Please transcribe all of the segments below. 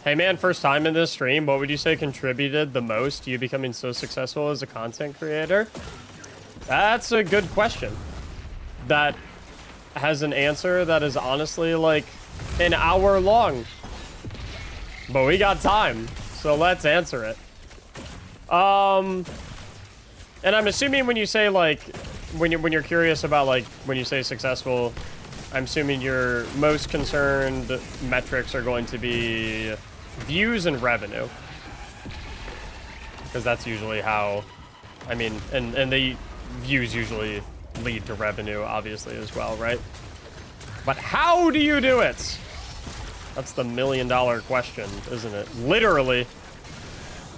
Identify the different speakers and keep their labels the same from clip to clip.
Speaker 1: Hey man, first time in this stream. What would you say contributed the most to you becoming so successful as a content creator? That's a good question. That has an answer that is honestly like an hour long. But we got time, so let's answer it. And I'm assuming when you say like, when you're curious about like, when you say successful, I'm assuming your most concerned metrics are going to be views and revenue. Because that's usually how, I mean, and the views usually lead to revenue, obviously, as well, right? But how do you do it? That's the million-dollar question, isn't it? Literally,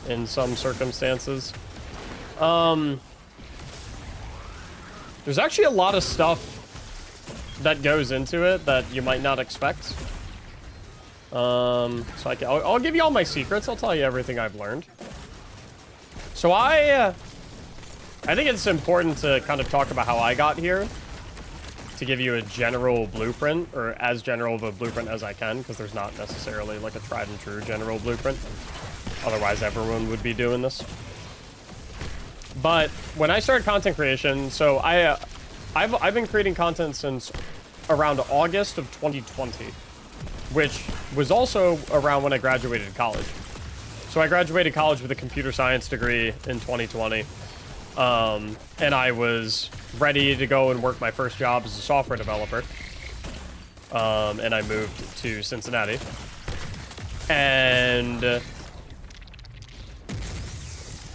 Speaker 1: in some circumstances. There's actually a lot of stuff that goes into it that you might not expect. So I'll give you all my secrets. I'll tell you everything I've learned. So I think it's important to kind of talk about how I got here, to give you a general blueprint, or as general of a blueprint as I can, because there's not necessarily like a tried and true general blueprint. Otherwise, everyone would be doing this. But when I started content creation, so I've been creating content since around August of 2020, which was also around when I graduated college. So I graduated college with a computer science degree in 2020. And I was ready to go and work my first job as a software developer. And I moved to Cincinnati. And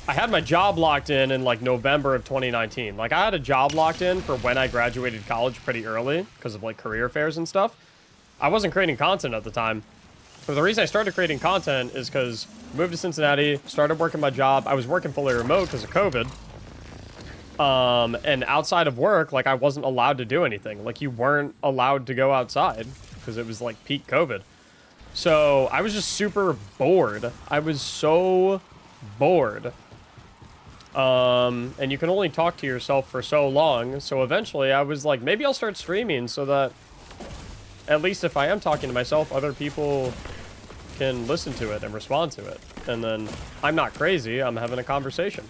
Speaker 1: I had my job locked in like November of 2019. Like I had a job locked in for when I graduated college pretty early because of like career fairs and stuff. I wasn't creating content at the time. But the reason I started creating content is because I moved to Cincinnati, started working my job. I was working fully remote because of COVID. And outside of work, like I wasn't allowed to do anything. Like you weren't allowed to go outside because it was like peak COVID. So I was just super bored. I was so bored. And you can only talk to yourself for so long. So eventually I was like, maybe I'll start streaming so that at least if I am talking to myself, other people can listen to it and respond to it. And then I'm not crazy. I'm having a conversation.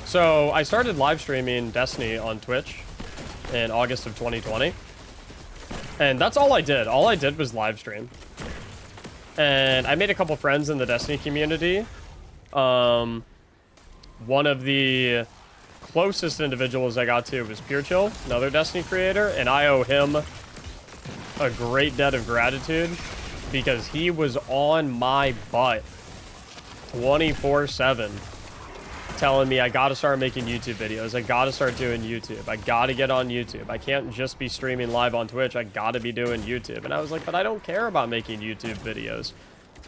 Speaker 1: So I started live streaming Destiny on Twitch in August of 2020. And that's all I did. All I did was live stream. And I made a couple friends in the Destiny community. One of the closest individuals I got to was PureChill, another Destiny creator, and I owe him a great debt of gratitude because he was on my butt 24/7 telling me I gotta start making YouTube videos, I gotta start doing YouTube, I gotta get on YouTube, I can't just be streaming live on Twitch, I gotta be doing YouTube. And I was like, but I don't care about making YouTube videos,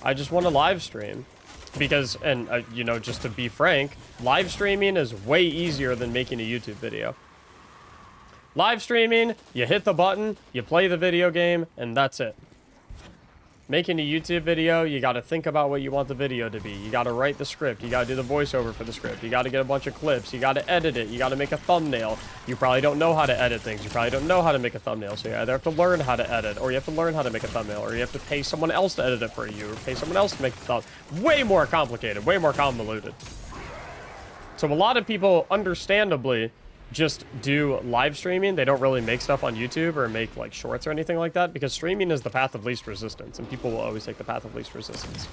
Speaker 1: I just want to live stream. Because, and you know, just to be frank, live streaming is way easier than making a YouTube video. Live streaming, you hit the button, you play the video game, and that's it. Making a YouTube video, you got to think about what you want the video to be. You got to write the script. You got to do the voiceover for the script. You got to get a bunch of clips. You got to edit it. You got to make a thumbnail. You probably don't know how to edit things. You probably don't know how to make a thumbnail. So you either have to learn how to edit, or you have to learn how to make a thumbnail, or you have to pay someone else to edit it for you, or pay someone else to make the thumbnail. Way more complicated, way more convoluted. So a lot of people, understandably, just do live streaming. They don't really make stuff on YouTube or make like shorts or anything like that because streaming is the path of least resistance and people will always take the path of least resistance.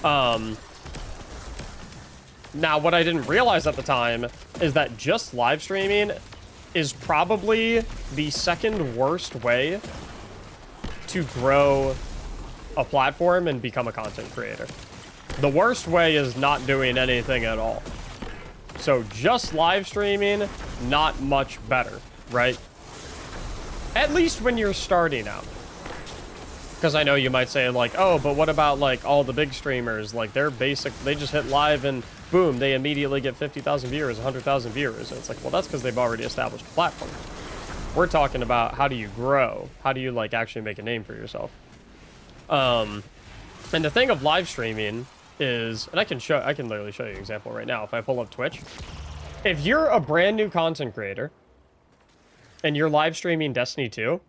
Speaker 1: Now what I didn't realize at the time is that just live streaming is probably the second worst way to grow a platform and become a content creator. The worst way is not doing anything at all. So just live streaming, not much better, right? At least when you're starting out. Because I know you might say like, oh, but what about like all the big streamers? Like they're basic, they just hit live and boom, they immediately get 50,000 viewers, 100,000 viewers. And it's like, well, that's because they've already established a platform. We're talking about how do you grow? How do you like actually make a name for yourself? And the thing of live streaming is, and I can literally show you an example right now. If I pull up Twitch, if you're a brand new content creator and you're live streaming Destiny 2,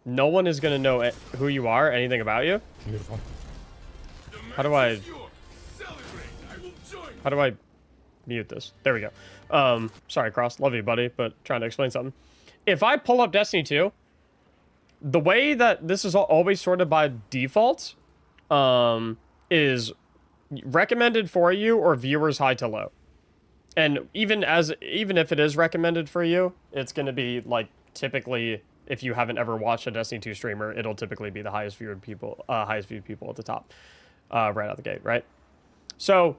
Speaker 1: no one is going to know who you are, anything about you.
Speaker 2: Beautiful.
Speaker 1: How do I mute this? There we go. Sorry, Cross. Love you, buddy, but trying to explain something. If I pull up Destiny 2, the way that this is always sorted by default is recommended for you or viewers high to low. And even if it is recommended for you, it's going to be like typically, if you haven't ever watched a Destiny 2 streamer, it'll typically be the highest viewed people at the top, right out the gate, right? So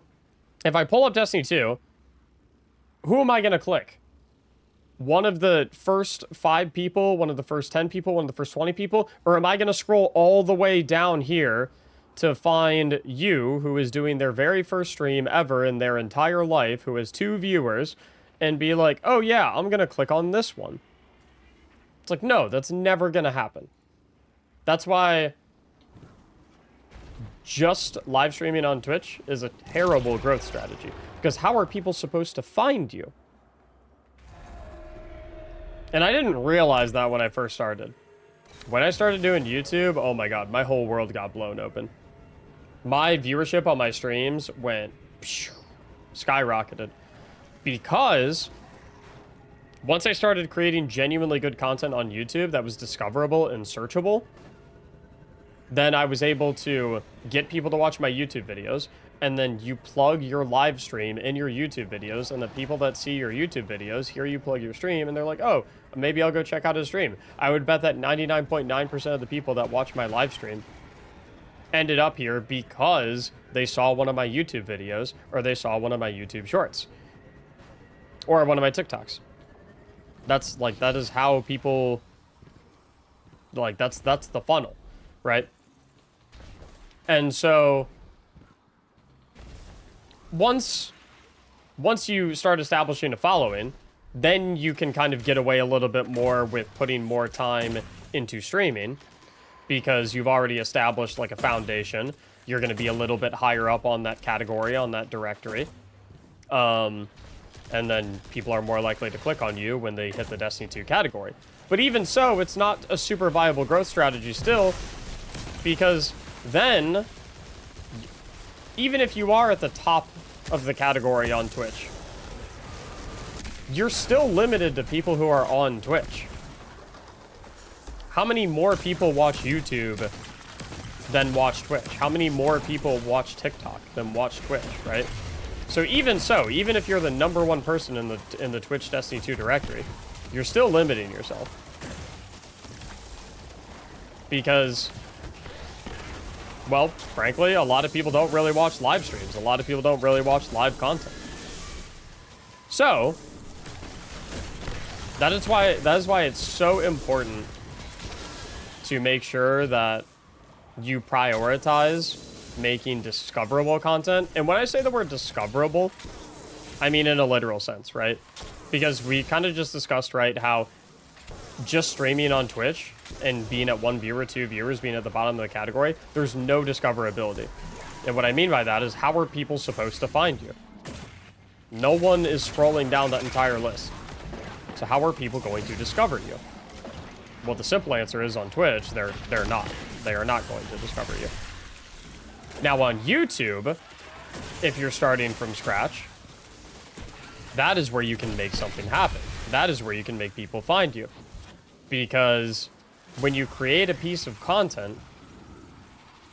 Speaker 1: if I pull up Destiny 2, who am I going to click? One of the first 5 people, one of the first 10 people, one of the first 20 people, or am I going to scroll all the way down here to find you, who is doing their very first stream ever in their entire life, who has 2 viewers, and be like, oh yeah, I'm going to click on this one? It's like, no, that's never going to happen. That's why just live streaming on Twitch is a terrible growth strategy. Because how are people supposed to find you? And I didn't realize that when I first started. When I started doing YouTube, oh my god, my whole world got blown open. My viewership on my streams went skyrocketed. Because once I started creating genuinely good content on YouTube that was discoverable and searchable, then I was able to get people to watch my YouTube videos, and then you plug your live stream in your YouTube videos, and the people that see your YouTube videos hear you plug your stream, and they're like, oh, maybe I'll go check out his stream. I would bet that 99.9% of the people that watch my live stream ended up here because they saw one of my YouTube videos, or they saw one of my YouTube shorts, or one of my TikToks. That is how people, like, that's the funnel, right? And so once you start establishing a following, then you can kind of get away a little bit more with putting more time into streaming, because you've already established like a foundation. You're going to be a little bit higher up on that category, on that directory. And then people are more likely to click on you when they hit the Destiny 2 category. But even so, it's not a super viable growth strategy still, because then, even if you are at the top of the category on Twitch, you're still limited to people who are on Twitch. How many more people watch YouTube than watch Twitch? How many more people watch TikTok than watch Twitch, right? So even if you're the #1 person in the Twitch Destiny 2 directory, you're still limiting yourself. Because, well, frankly, a lot of people don't really watch live streams. A lot of people don't really watch live content. So that is why it's so important to make sure that you prioritize making discoverable content. And when I say the word discoverable, I mean in a literal sense, right? Because we kind of just discussed, right, how just streaming on Twitch and being at 1 viewer, 2 viewers, being at the bottom of the category, there's no discoverability. And what I mean by that is, how are people supposed to find you? No one is scrolling down that entire list. So how are people going to discover you? Well, the simple answer is on Twitch, they're not. They are not going to discover you. Now on YouTube, if you're starting from scratch, that is where you can make something happen. That is where you can make people find you. Because when you create a piece of content,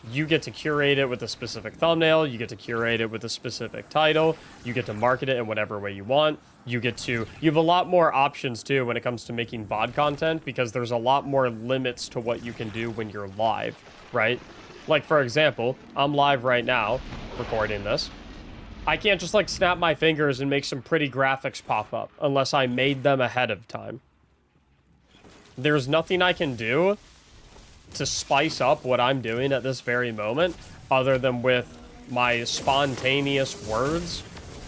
Speaker 1: you get to curate it with a specific thumbnail, you get to curate it with a specific title, you get to market it in whatever way you want. You have a lot more options too when it comes to making VOD content, because there's a lot more limits to what you can do when you're live, right? Like, for example, I'm live right now recording this. I can't just like snap my fingers and make some pretty graphics pop up unless I made them ahead of time. There's nothing I can do to spice up what I'm doing at this very moment other than with my spontaneous words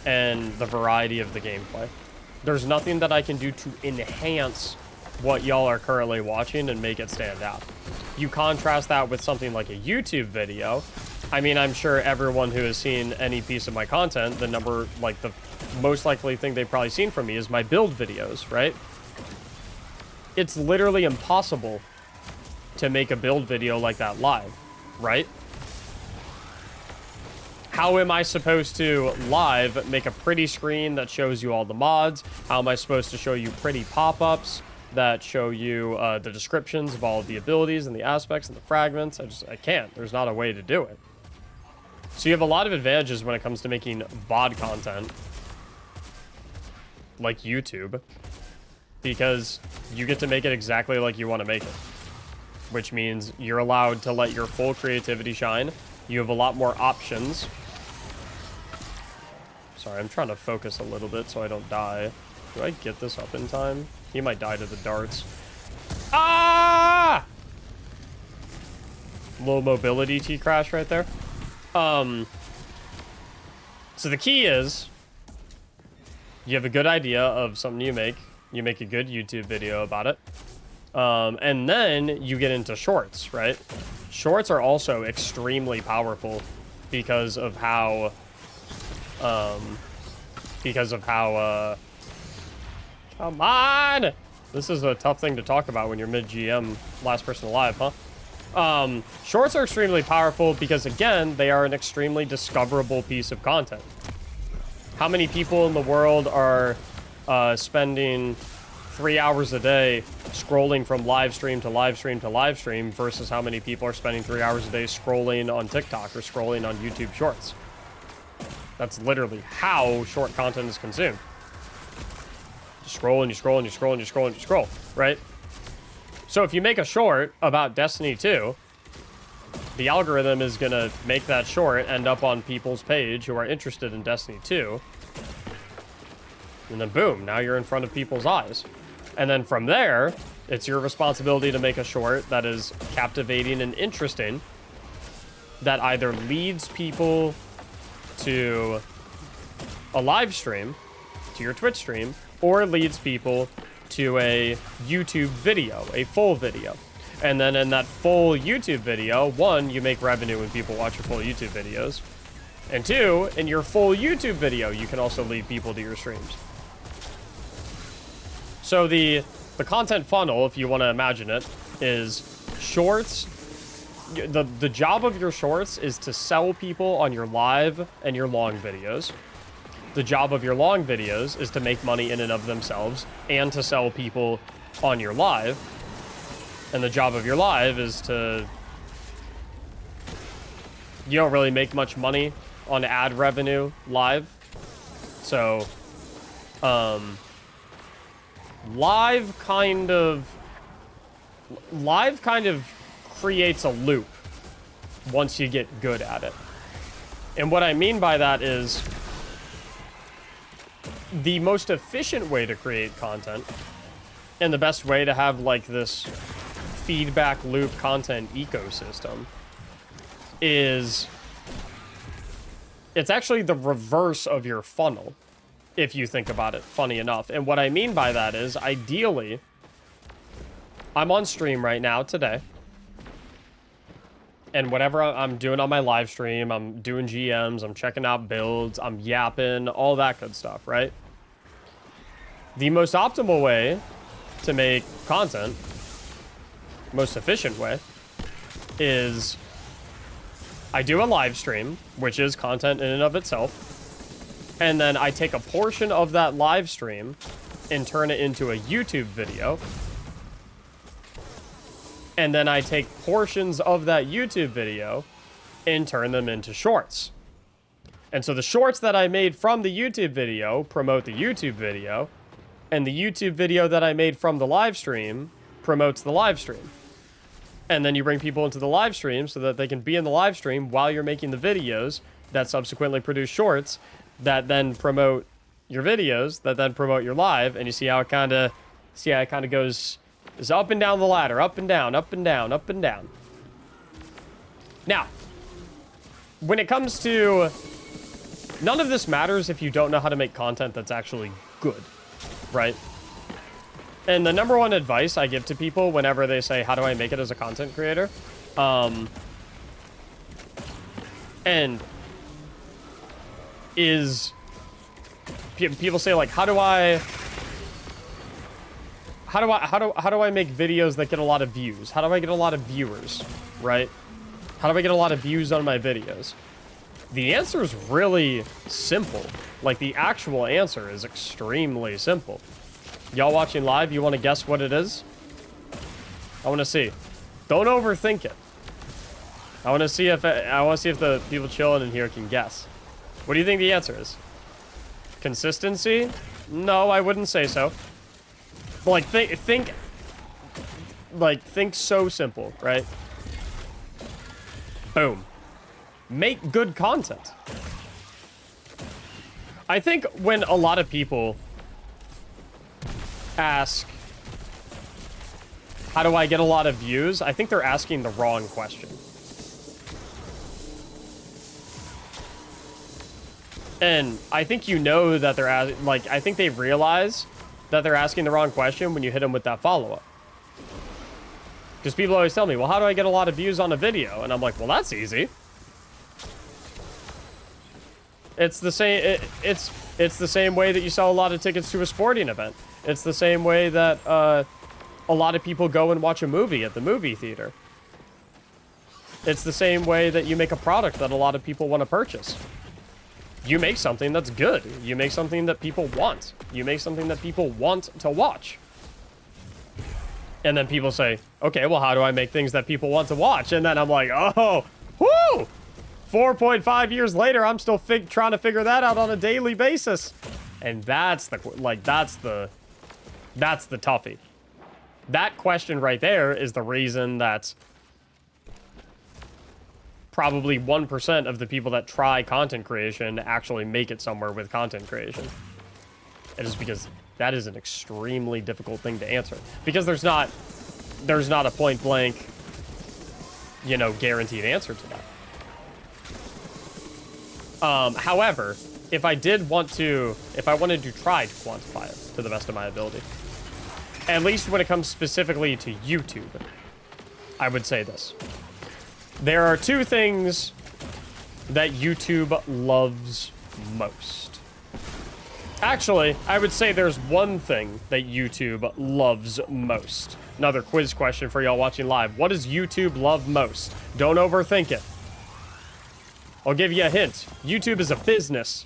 Speaker 1: and the variety of the gameplay. There's nothing that I can do to enhance what y'all are currently watching and make it stand out. You contrast that with something like a YouTube video. I mean, I'm sure everyone who has seen any piece of my content, the most likely thing they've probably seen from me is my build videos, right? It's literally impossible to make a build video like that live, right? how am I supposed to live make a pretty screen that shows you all the mods? How am I supposed to show you pretty pop-ups that show you the descriptions of all of the abilities and the aspects and the fragments? I can't. There's not a way to do it. So you have a lot of advantages when it comes to making VOD content, like YouTube, because you get to make it exactly like you want to make it, which means you're allowed to let your full creativity shine. You have a lot more options. Sorry, I'm trying to focus a little bit so I don't die. Do I get this up in time? He might die to the darts. Ah! Low mobility T-crash right there. So the key is, you have a good idea of something you make a good YouTube video about it, and then you get into shorts, right? Shorts are also extremely powerful because of how, come on! This is a tough thing to talk about when you're mid-GM, last person alive, huh? Shorts are extremely powerful because, again, they are an extremely discoverable piece of content. How many people in the world are spending 3 hours a day scrolling from live stream to live stream to live stream versus how many people are spending 3 hours a day scrolling on TikTok or scrolling on YouTube Shorts? That's literally how short content is consumed. You scroll and you scroll and you scroll and you scroll and you scroll, right? So if you make a short about Destiny 2, the algorithm is going to make that short end up on people's page who are interested in Destiny 2. And then boom, now you're in front of people's eyes. And then from there, it's your responsibility to make a short that is captivating and interesting, that either leads people to a live stream, to your Twitch stream, or leads people to a YouTube video, a full video. And then in that full YouTube video, one, you make revenue when people watch your full YouTube videos. And two, in your full YouTube video, you can also lead people to your streams. So the content funnel, if you want to imagine it, is shorts. The job of your shorts is to sell people on your live and your long videos. The job of your long videos is to make money in and of themselves and to sell people on your live. And the job of your live is to... You don't really make much money on ad revenue live. So, live kind of creates a loop once you get good at it. And what I mean by that is, the most efficient way to create content and the best way to have like this feedback loop content ecosystem is, it's actually the reverse of your funnel, if you think about it, funny enough. And what I mean by that is, ideally, I'm on stream right now today, and whatever I'm doing on my live stream, I'm doing GMs, I'm checking out builds, I'm yapping, all that good stuff, right? The most optimal way to make content, most efficient way, is I do a live stream, which is content in and of itself, and then I take a portion of that live stream and turn it into a YouTube video, and then I take portions of that YouTube video and turn them into shorts. And so the shorts that I made from the YouTube video promote the YouTube video, and the YouTube video that I made from the live stream promotes the live stream. And then you bring people into the live stream so that they can be in the live stream while you're making the videos that subsequently produce shorts that then promote your videos, that then promote your live, and you see how it kind of goes is up and down the ladder, up and down, up and down, up and down. Now, when it comes to, none of this matters if you don't know how to make content that's actually good, right? And the number one advice I give to people whenever they say, how do I make it as a content creator? And is, people say like, how do I make videos that get a lot of views? How do I get a lot of viewers, right? How do I get a lot of views on my videos? The answer is really simple. Like, the actual answer is extremely simple. Y'all watching live, you want to guess what it is? I want to see. Don't overthink it. I want to see if the people chilling in here can guess. What do you think the answer is? Consistency? No, I wouldn't say so. But like, think so simple, right? Boom. Make good content. I think when a lot of people ask, how do I get a lot of views? I think they're asking the wrong question. And I think you know that they're asking, like, I think they realize that they're asking the wrong question when you hit them with that follow-up. Because people always tell me, well, how do I get a lot of views on a video? And I'm like, well, that's easy. It's the same, it's the same way that you sell a lot of tickets to a sporting event. It's the same way that a lot of people go and watch a movie at the movie theater. It's the same way that you make a product that a lot of people want to purchase. You make something that's good. You make something that people want. You make something that people want to watch. And then people say, okay, well, how do I make things that people want to watch? And then I'm like, oh, whoo! 4.5 years later, I'm still trying to figure that out on a daily basis. And that's the, like, that's the toughie. That question right there is the reason that probably 1% of the people that try content creation actually make it somewhere with content creation. It is because that is an extremely difficult thing to answer. Because there's not a point blank, you know, guaranteed answer to that. However, if I wanted to try to quantify it to the best of my ability, at least when it comes specifically to YouTube, I would say this. There are two things that YouTube loves most. Actually, I would say there's one thing that YouTube loves most. Another quiz question for y'all watching live. What does YouTube love most? Don't overthink it. I'll give you a hint. YouTube is a business.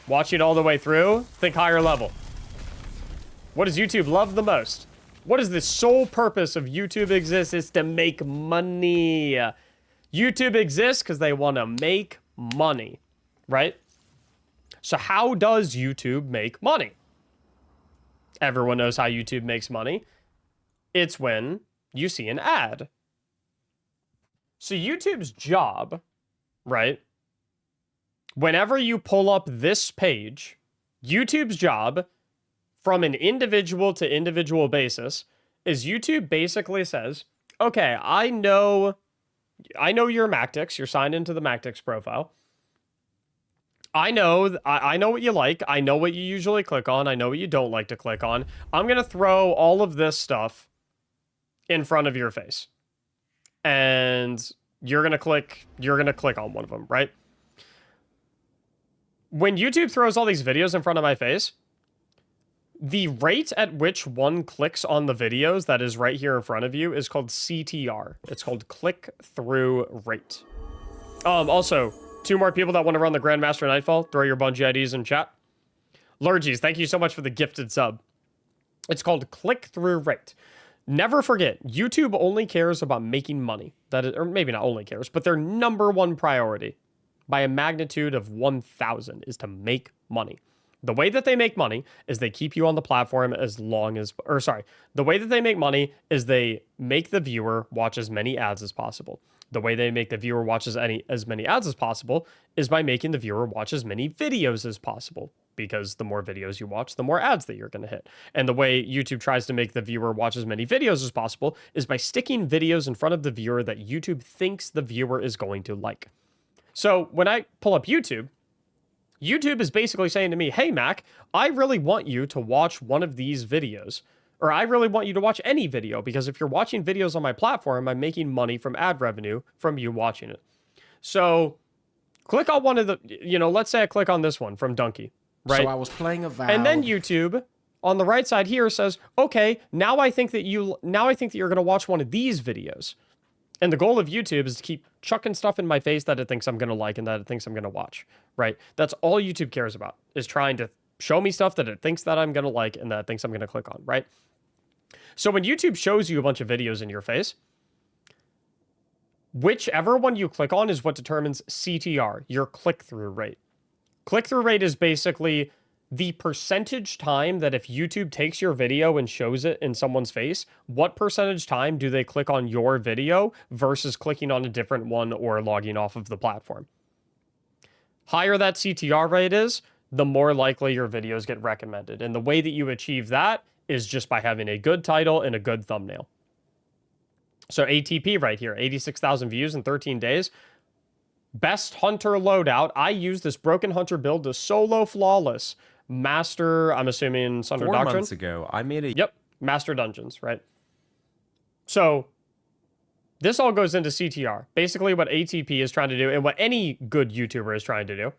Speaker 1: Watching all the way through, think higher level. What does YouTube love the most? What is the sole purpose of YouTube exists is to make money. YouTube exists because they want to make money, right? So how does YouTube make money? Everyone knows how YouTube makes money. It's when you see an ad. So YouTube's job, right? Whenever you pull up this page, YouTube's job from an individual to individual basis is YouTube basically says, okay, I know you're Mactics. You're signed into the Mactics profile. I know what you like. I know what you usually click on. I know what you don't like to click on. I'm going to throw all of this stuff in front of your face. And you're going to click on one of them, right? When YouTube throws all these videos in front of my face, the rate at which one clicks on the videos that is right here in front of you is called CTR. It's called click-through rate. Also, 2 more people that want to run the Grandmaster Nightfall, throw your Bungie IDs in chat. Lurgies, thank you so much for the gifted sub. It's called click-through rate. Never forget, YouTube only cares about making money. That is, or maybe not only cares, but their #1 priority by a magnitude of 1,000 is to make money. The way that they make money is they keep you on the platform as long as, or sorry, the way that they make money is they make the viewer watch as many ads as possible. The way they make the viewer watch as many ads as possible is by making the viewer watch as many videos as possible, because the more videos you watch, the more ads that you're going to hit. And the way YouTube tries to make the viewer watch as many videos as possible is by sticking videos in front of the viewer that YouTube thinks the viewer is going to like. So when I pull up YouTube is basically saying to me, hey, Mac, I really want you to watch one of these videos. Or I really want you to watch any video, because if you're watching videos on my platform, I'm making money from ad revenue from you watching it. So click on one of the, let's say I click on this one from Donkey, right? So
Speaker 2: I was playing a Vow.
Speaker 1: And then YouTube on the right side here says, okay, now I think that you're going to watch one of these videos. And the goal of YouTube is to keep chucking stuff in my face that it thinks I'm going to like and that it thinks I'm going to watch, right? That's all YouTube cares about, is trying to show me stuff that it thinks that I'm going to like and that it thinks I'm going to click on, right? So when YouTube shows you a bunch of videos in your face, whichever one you click on is what determines CTR, your click-through rate. Click-through rate is basically the percentage time that if YouTube takes your video and shows it in someone's face, what percentage time do they click on your video versus clicking on a different one or logging off of the platform? Higher that CTR rate is, the more likely your videos get recommended. And the way that you achieve that is just by having a good title and a good thumbnail. So ATP right here, 86,000 views in 13 days. Best Hunter loadout. I use this Broken Hunter build to solo flawless master, I'm assuming Sunder Doctrine.
Speaker 2: 4 months ago, I made a...
Speaker 1: Yep, master dungeons, right? So this all goes into CTR. Basically what ATP is trying to do, and what any good YouTuber is trying to do,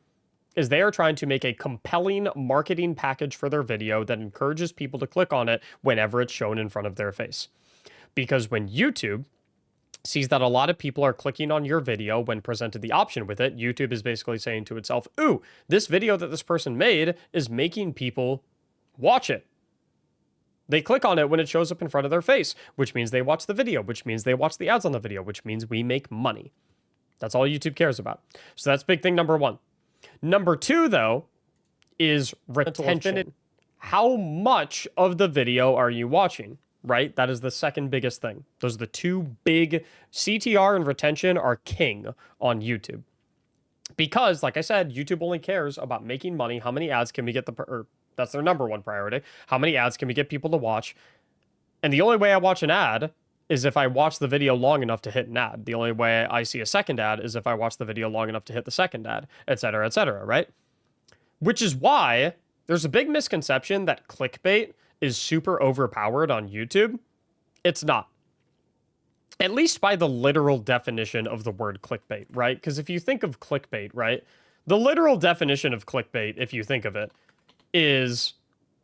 Speaker 1: is they are trying to make a compelling marketing package for their video that encourages people to click on it whenever it's shown in front of their face. Because when YouTube sees that a lot of people are clicking on your video when presented the option with it, YouTube is basically saying to itself, ooh, this video that this person made is making people watch it. They click on it when it shows up in front of their face, which means they watch the video, which means they watch the ads on the video, which means we make money. That's all YouTube cares about. So that's big thing number one. Number two, though, is retention. How much of the video are you watching? Right? That is the second biggest thing. Those are the two big... CTR and retention are king on YouTube. Because, like I said, YouTube only cares about making money. How many ads can we get that's their number one priority. How many ads can we get people to watch? And the only way I watch an ad is if I watch the video long enough to hit an ad. The only way I see a second ad is if I watch the video long enough to hit the second ad, etc., right? Which is why there's a big misconception that clickbait is super overpowered on YouTube. It's not. At least by the literal definition of the word clickbait, right? Because if you think of clickbait, right? The literal definition of clickbait, if you think of it, is,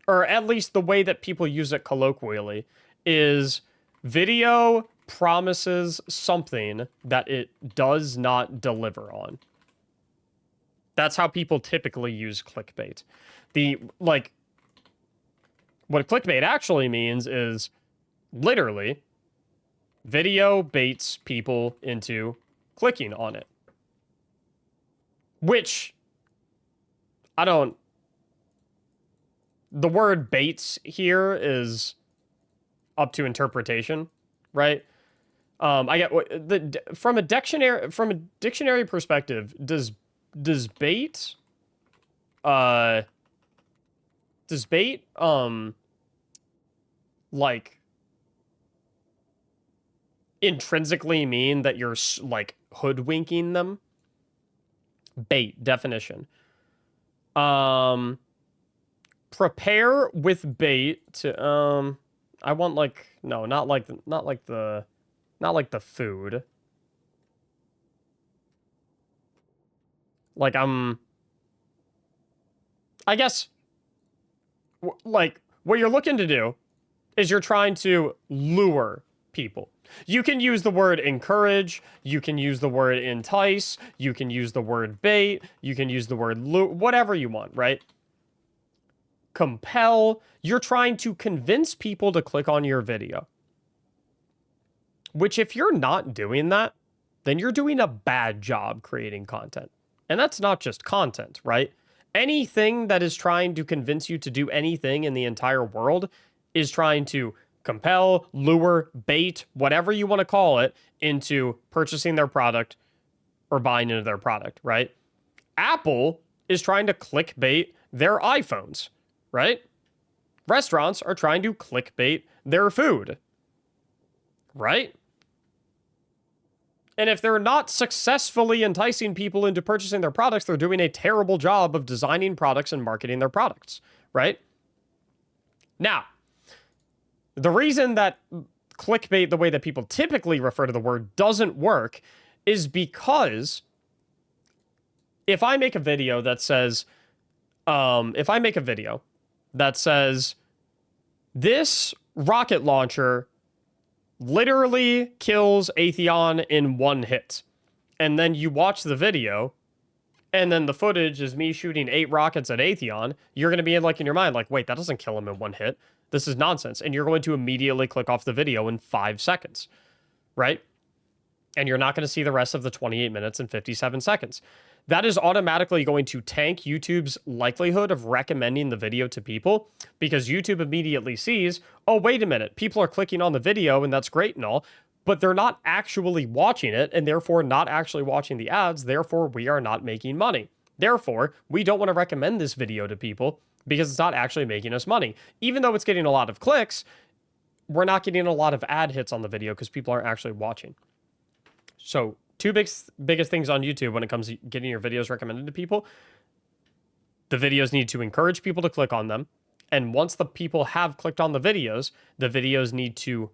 Speaker 1: or at least the way that people use it colloquially, is video promises something that it does not deliver on. That's how people typically use clickbait. What clickbait actually means is literally video baits people into clicking on it. Which, the word baits here is up to interpretation, right? I get from a dictionary perspective, does bait like intrinsically mean that you're like hoodwinking them? Bait definition. Prepare with bait to I want like no, not like the food. Like I guess like what you're looking to do is you're trying to lure people. You can use the word encourage, you can use the word entice, you can use the word bait, you can use the word lure, whatever you want, right? Compel. You're trying to convince people to click on your video. Which, if you're not doing that, then you're doing a bad job creating content. And that's not just content, right? Anything that is trying to convince you to do anything in the entire world is trying to compel, lure, bait, whatever you want to call it, into purchasing their product or buying into their product, right? Apple is trying to clickbait their iPhones, right? Restaurants are trying to clickbait their food, right? And if they're not successfully enticing people into purchasing their products, they're doing a terrible job of designing products and marketing their products, right? Now, the reason that clickbait, the way that people typically refer to the word, doesn't work is because if I make a video that says, this rocket launcher literally kills Atheon in one hit. And then you watch the video, and then the footage is me shooting 8 rockets at Atheon. You're going to be in your mind, wait, that doesn't kill him in one hit. This is nonsense. And you're going to immediately click off the video in 5 seconds, right? And you're not going to see the rest of the 28 minutes and 57 seconds. That is automatically going to tank YouTube's likelihood of recommending the video to people, because YouTube immediately sees, oh, wait a minute, people are clicking on the video and that's great and all, but they're not actually watching it and therefore not actually watching the ads. Therefore, we are not making money. Therefore, we don't want to recommend this video to people because it's not actually making us money. Even though it's getting a lot of clicks, we're not getting a lot of ad hits on the video because people aren't actually watching. So, two biggest things on YouTube when it comes to getting your videos recommended to people. The videos need to encourage people to click on them. And once the people have clicked on the videos need to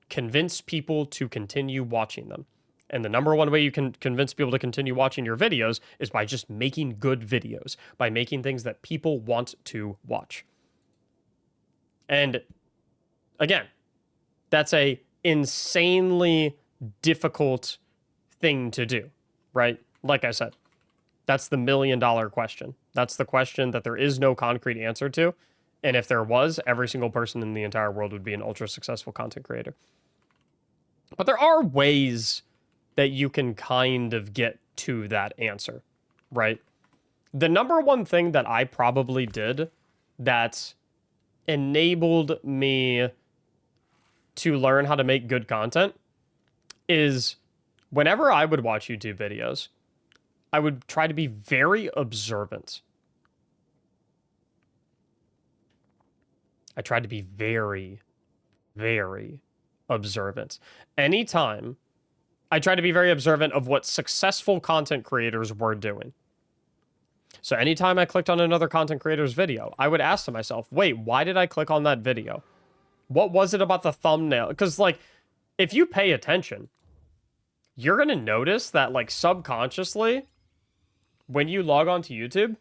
Speaker 1: convince people to continue watching them. And the number one way you can convince people to continue watching your videos is by just making good videos, by making things that people want to watch. And again, that's a insanely difficult thing to do, right? Like I said, that's the $1 million question. That's the question that there is no concrete answer to. And if there was, every single person in the entire world would be an ultra successful content creator. But there are ways that you can kind of get to that answer, right? The number one thing that I probably did that enabled me to learn how to make good content is whenever I would watch YouTube videos, I would try to be very observant. I tried to be very, very observant. Anytime I tried to be very observant of what successful content creators were doing. So anytime I clicked on another content creator's video, I would ask to myself, wait, why did I click on that video? What was it about the thumbnail? Because if you pay attention, you're going to notice that subconsciously, when you log on to YouTube,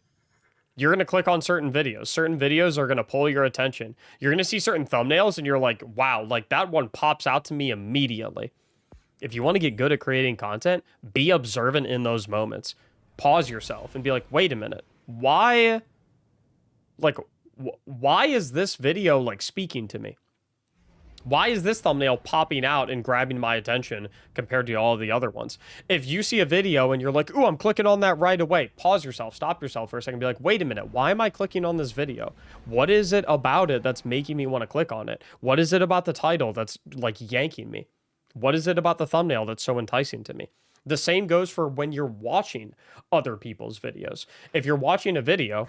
Speaker 1: you're going to click on certain videos. Certain videos are going to pull your attention. You're going to see certain thumbnails and you're like, wow, that one pops out to me immediately. If you want to get good at creating content, be observant in those moments. Pause yourself and be like, wait a minute. Why is this video speaking to me? Why is this thumbnail popping out and grabbing my attention compared to all of the other ones? If you see a video and you're like, ooh, I'm clicking on that right away, pause yourself, stop yourself for a second, be like, wait a minute, why am I clicking on this video? What is it about it that's making me want to click on it? What is it about the title that's yanking me? What is it about the thumbnail that's so enticing to me? The same goes for when you're watching other people's videos. If you're watching a video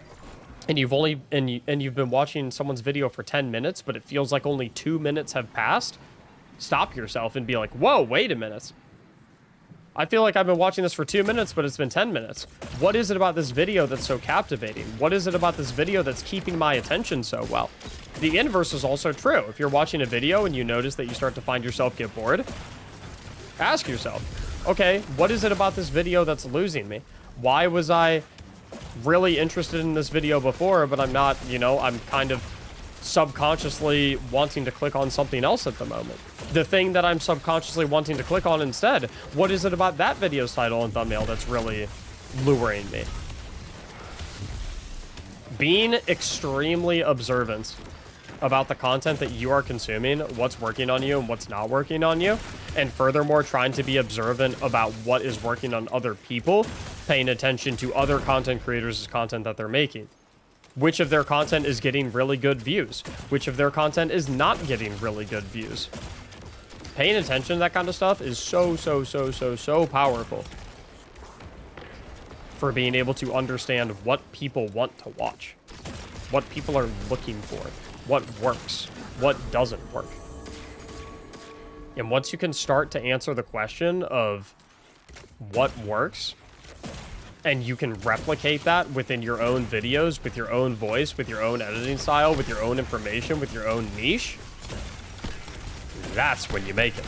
Speaker 1: and you've been watching someone's video for 10 minutes, but it feels like only 2 minutes have passed, stop yourself and be like, whoa, wait a minute. I feel like I've been watching this for 2 minutes, but it's been 10 minutes. What is it about this video that's so captivating? What is it about this video that's keeping my attention so well? The inverse is also true. If you're watching a video and you notice that you start to find yourself get bored, ask yourself, okay, what is it about this video that's losing me? Why was I really interested in this video before, but I'm not, I'm kind of subconsciously wanting to click on something else at the moment. The thing that I'm subconsciously wanting to click on instead, what is it about that video's title and thumbnail that's really luring me? Being extremely observant about the content that you are consuming, what's working on you and what's not working on you, and furthermore trying to be observant about what is working on other people, paying attention to other content creators' content that they're making. Which of their content is getting really good views? Which of their content is not getting really good views? Paying attention to that kind of stuff is so powerful for being able to understand what people want to watch, what people are looking for, what works, what doesn't work. And once you can start to answer the question of what works, and you can replicate that within your own videos, with your own voice, with your own editing style, with your own information, with your own niche, that's when you make it.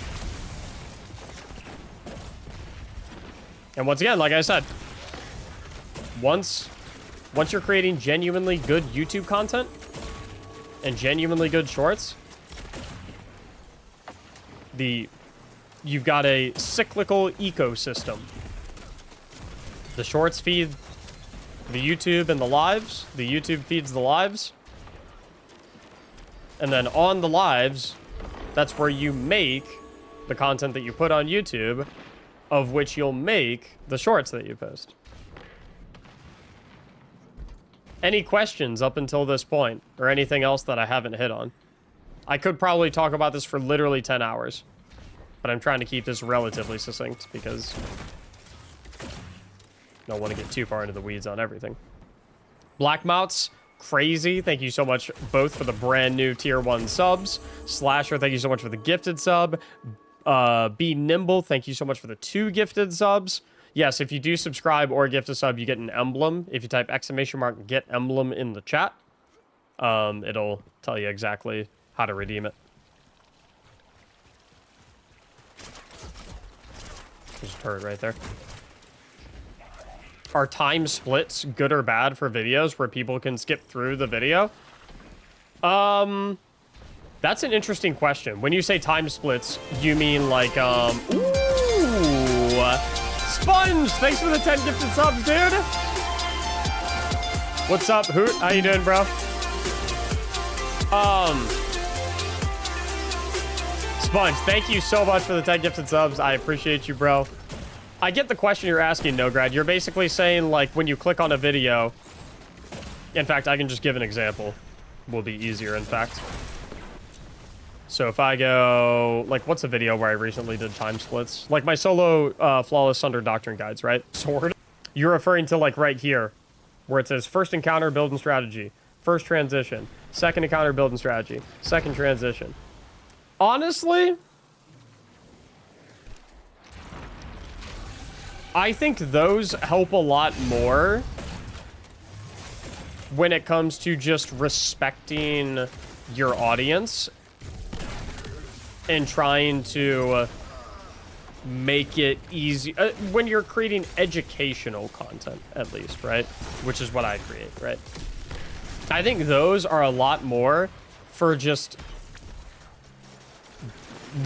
Speaker 1: And once again, like I said, once you're creating genuinely good YouTube content and genuinely good shorts, You've got a cyclical ecosystem. The shorts feed the YouTube and the lives. The YouTube feeds the lives. And then on the lives, that's where you make the content that you put on YouTube, of which you'll make the shorts that you post. Any questions up until this point, or anything else that I haven't hit on? I could probably talk about this for literally 10 hours, but I'm trying to keep this relatively succinct because I don't want to get too far into the weeds on everything. Blackmouts, crazy. Thank you so much both for the brand new tier 1 subs. Slasher, thank you so much for the gifted sub. Be Nimble, thank you so much for the 2 gifted subs. Yes, if you do subscribe or gift a sub, you get an emblem. If you type ! Get emblem in the chat, it'll tell you exactly how to redeem it. There's a turret right there. Are time splits good or bad for videos where people can skip through the video? That's an interesting question. When you say time splits, you mean like, ooh, Sponge, thanks for the 10 gifted subs, dude. What's up, Hoot? How you doing, bro? Sponge, thank you so much for the 10 gifted subs. I appreciate you, bro. I get the question you're asking, Nograd. You're basically saying, like, when you click on a video... In fact, I can just give an example. Will be easier, in fact. So if I go... Like, what's a video where I recently did time splits? Like, my solo Flawless Thunder Doctrine guides, right? Sword. You're referring to, like, right here. Where it says, first encounter, build and strategy. First transition. Second encounter, build and strategy. Second transition. Honestly... I think those help a lot more when it comes to just respecting your audience and trying to make it easy when you're creating educational content, at least, right? Which is what I create, right? I think those are a lot more for just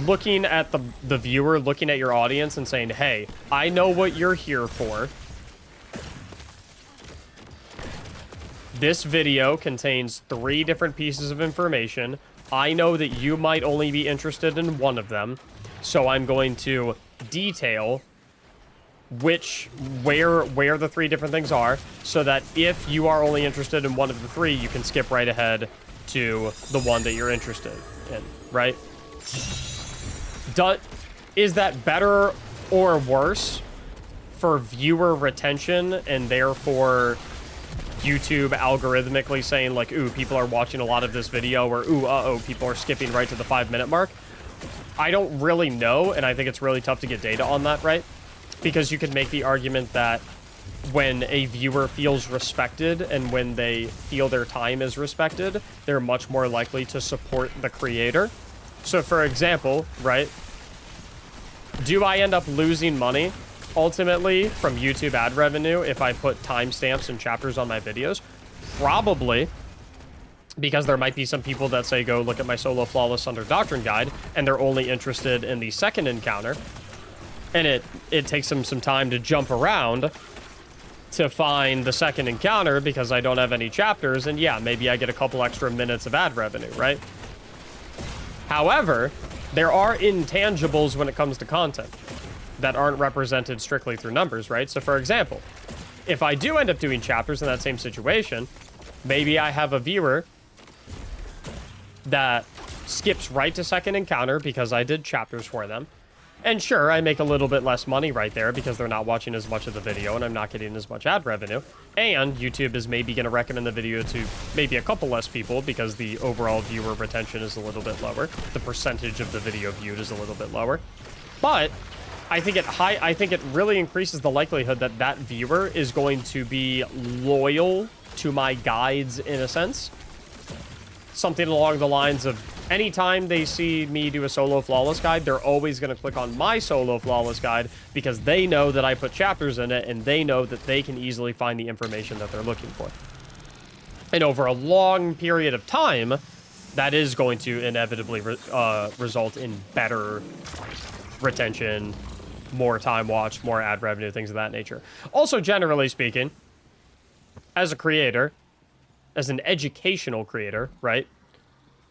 Speaker 1: looking at the viewer, looking at your audience and saying, hey, I know what you're here for. This video contains 3 different pieces of information. I know that you might only be interested in one of them, so I'm going to detail where the 3 different things are, so that if you are only interested in one of the 3, you can skip right ahead to the one that you're interested in, right? Is that better or worse for viewer retention and therefore YouTube algorithmically saying like, ooh, people are watching a lot of this video, or ooh, uh-oh, people are skipping right to the 5-minute mark? I don't really know, and I think it's really tough to get data on that, right? Because you could make the argument that when a viewer feels respected and when they feel their time is respected, they're much more likely to support the creator. So for example, right, do I end up losing money ultimately from YouTube ad revenue if I put timestamps and chapters on my videos? Probably, because there might be some people that say, go look at my solo Flawless Thunder Doctrine guide, and they're only interested in the second encounter, and it takes them some time to jump around to find the second encounter because I don't have any chapters, and yeah, maybe I get a couple extra minutes of ad revenue, right? However, there are intangibles when it comes to content that aren't represented strictly through numbers, right? So for example, if I do end up doing chapters in that same situation, maybe I have a viewer that skips right to second encounter because I did chapters for them. And sure, I make a little bit less money right there because they're not watching as much of the video and I'm not getting as much ad revenue. And YouTube is maybe going to recommend the video to maybe a couple less people because the overall viewer retention is a little bit lower. The percentage of the video viewed is a little bit lower. But I think it really increases the likelihood that that viewer is going to be loyal to my guides in a sense. Something along the lines of, anytime they see me do a solo Flawless guide, they're always going to click on my solo Flawless guide because they know that I put chapters in it and they know that they can easily find the information that they're looking for. And over a long period of time, that is going to inevitably result in better retention, more time watched, more ad revenue, things of that nature. Also, generally speaking, as a creator, as an educational creator, right?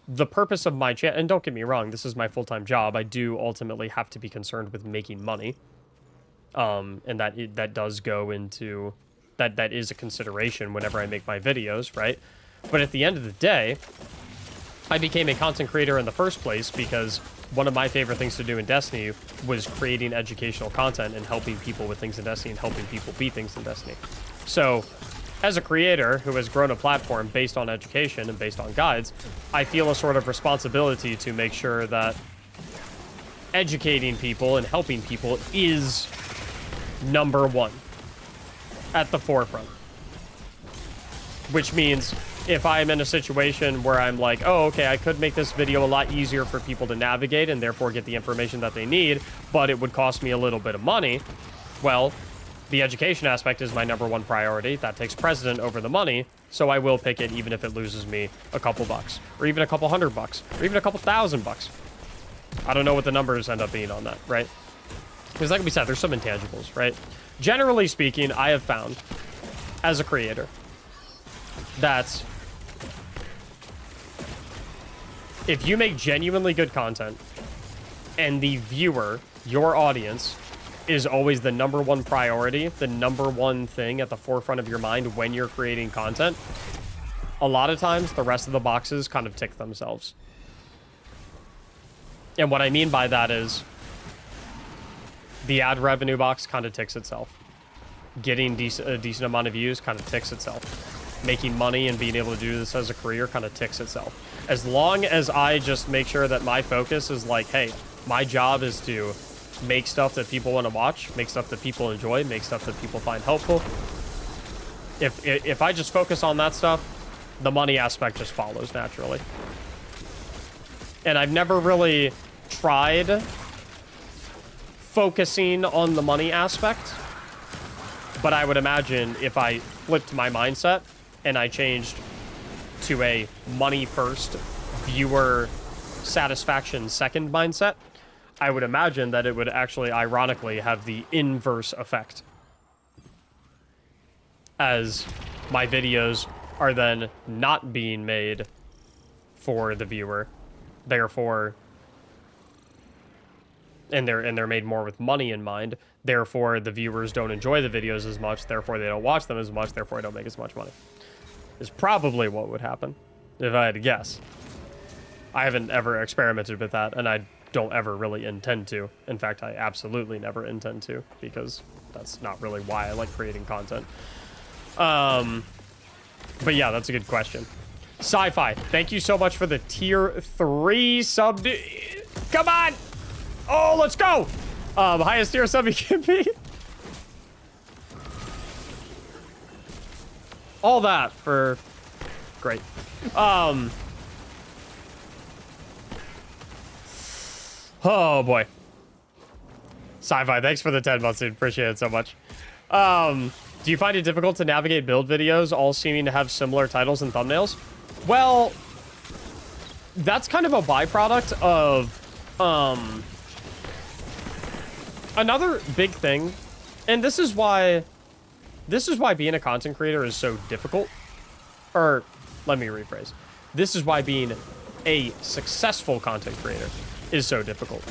Speaker 1: The purpose of my channel, and don't get me wrong, this is my full-time job. I do ultimately have to be concerned with making money. And that does go into, that is a consideration whenever I make my videos, right? But at the end of the day, I became a content creator in the first place because one of my favorite things to do in Destiny was creating educational content and helping people with things in Destiny and helping people beat things in Destiny. So, as a creator who has grown a platform based on education and based on guides, I feel a sort of responsibility to make sure that educating people and helping people is #1 at the forefront. Which means if I'm in a situation where I'm like, oh, okay, I could make this video a lot easier for people to navigate and therefore get the information that they need, but it would cost me a little bit of money, well, the education aspect is my #1 priority. That takes precedent over the money, so I will pick it even if it loses me a couple bucks, or even a couple $100, or even a couple $1,000. I don't know what the numbers end up being on that, right? Because like we said, there's some intangibles, right? Generally speaking, I have found, as a creator, that if you make genuinely good content, and the viewer, your audience, is always the #1 priority, the #1 thing at the forefront of your mind when you're creating content, a lot of times the rest of the boxes kind of tick themselves. And what I mean by that is the ad revenue box kind of ticks itself. Getting a decent amount of views kind of ticks itself. Making money and being able to do this as a career kind of ticks itself. As long as I just make sure that my focus is like, hey, my job is to make stuff that people want to watch, make stuff that people enjoy, make stuff that people find helpful. If I just focus on that stuff, the money aspect just follows naturally. And I've never really tried focusing on the money aspect, but I would imagine if I flipped my mindset and I changed to a money first, viewer satisfaction second mindset, I would imagine that it would actually ironically have the inverse effect, as my videos are then not being made for the viewer, therefore, and they're made more with money in mind, therefore the viewers don't enjoy the videos as much, therefore they don't watch them as much, therefore I don't make as much money. Is probably what would happen if I had to guess. I haven't ever experimented with that, and I don't ever really intend to. In fact, I absolutely never intend to, because that's not really why I like creating content. But yeah, that's a good question. Sci-Fi, thank you so much for the tier 3 sub. Come on! Oh, let's go! Highest tier sub you can be. All that for... Great. Oh, boy. Sci-Fi, thanks for the 10 months, dude. Appreciate it so much. Do you find it difficult to navigate build videos, all seeming to have similar titles and thumbnails? Well, that's kind of a byproduct of... Another big thing, and this is why being a content creator is so difficult. Or, let me rephrase. This is why being a successful content creator is so difficult.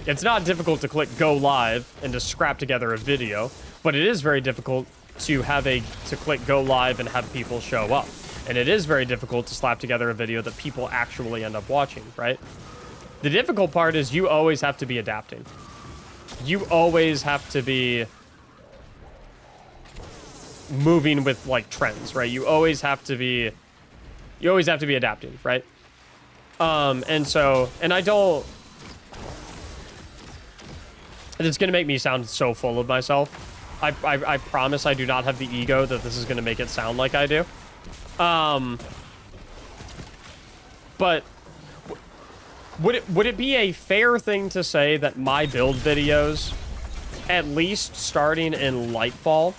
Speaker 1: It's not difficult to click go live and to scrap together a video, but it is very difficult to click go live and have people show up. And it is very difficult to slap together a video that people actually end up watching, right? The difficult part is you always have to be adapting. You always have to be moving with like trends, right? You always have to be adapting, right? And I don't, and it's gonna make me sound so full of myself. I promise I do not have the ego that this is gonna make it sound like I do. But would it be a fair thing to say that my build videos, at least starting in Lightfall,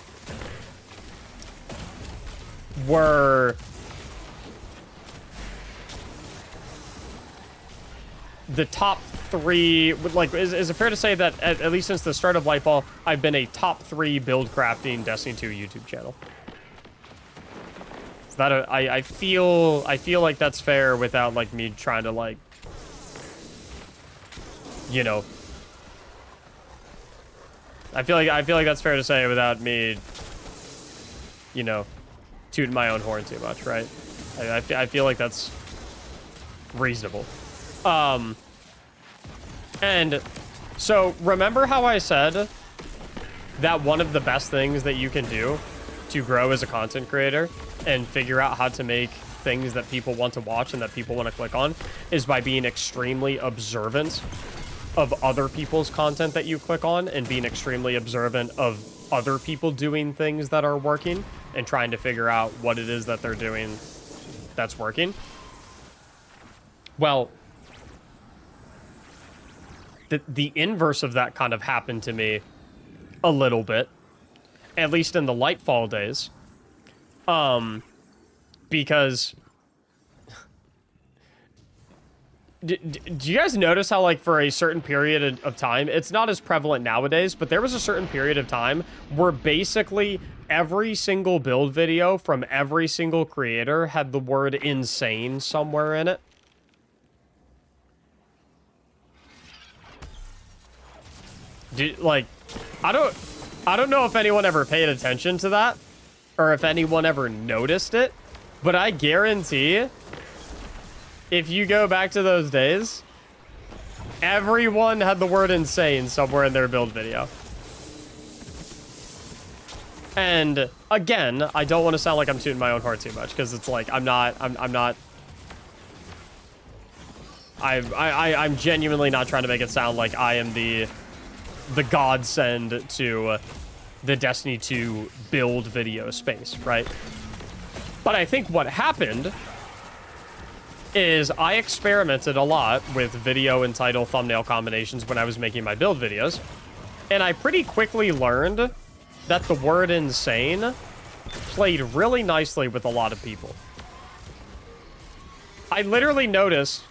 Speaker 1: the top 3, like, is it fair to say that at least since the start of Lightfall, I've been a top 3 build crafting Destiny 2 YouTube channel? Is that I feel like that's fair without like me trying to like, you know, I feel like that's fair to say without me, you know, tooting my own horn too much, right? I feel like that's reasonable. And so remember how I said that one of the best things that you can do to grow as a content creator and figure out how to make things that people want to watch and that people want to click on is by being extremely observant of other people's content that you click on and being extremely observant of other people doing things that are working and trying to figure out what it is that they're doing that's working. Well, the inverse of that kind of happened to me a little bit, at least in the Lightfall days. Because do you guys notice how, like, for a certain period of time, it's not as prevalent nowadays, but there was a certain period of time where basically every single build video from every single creator had the word insane somewhere in it? Like, I don't know if anyone ever paid attention to that or if anyone ever noticed it, but I guarantee if you go back to those days, everyone had the word insane somewhere in their build video. And again, I don't want to sound like I'm tooting my own horn too much, because it's like I'm genuinely not trying to make it sound like I am the godsend to the Destiny 2 build video space, right? But I think what happened is I experimented a lot with video and title thumbnail combinations when I was making my build videos, and I pretty quickly learned that the word insane played really nicely with a lot of people. I literally noticed